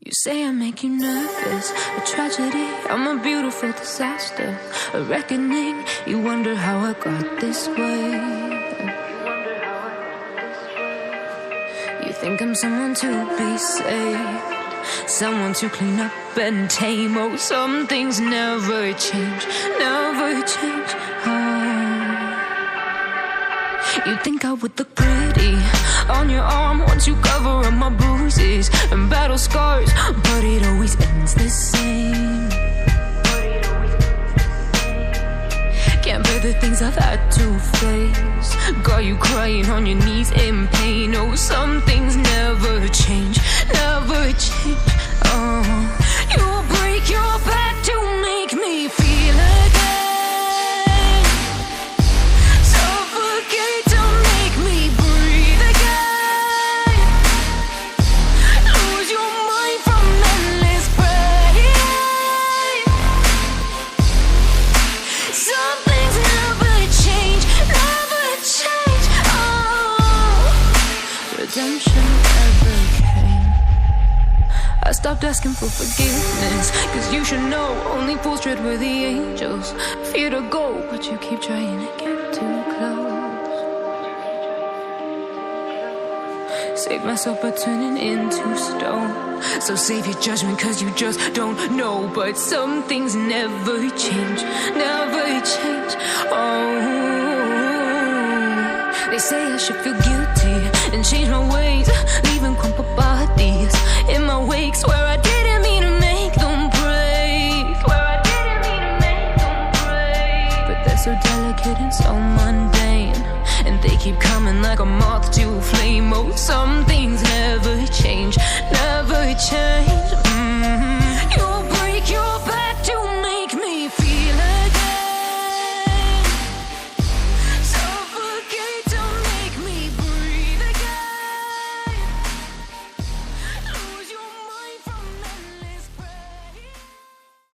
You say I make you nervous, a tragedy, I'm a beautiful disaster, a reckoning. You wonder how I got this way. You think I'm someone to be saved, someone to clean up and tame. Oh, some things never change, never change. You think I would look pretty on your arm once you cover up my bruises and battle scars, but it always ends the same. Can't bear the things I've had to face, got you crying on your knees in pain. Oh, some things never change, never change. You will break your back to make me feel again. Redemption never came. I stopped asking for forgiveness, cause you should know only fools tread where the angels fear to go, but you keep trying to get too close. Save myself by turning into stone, so save your judgment cause you just don't know. But some things never change, never change. They say I should feel guilty and change my ways, leaving crumpled bodies in my wake. Swear I didn't mean to make them break, swear I didn't mean to make them break. But they're so delicate and so mundane, and they keep coming like a moth to a flame. Oh, some things never change, never change.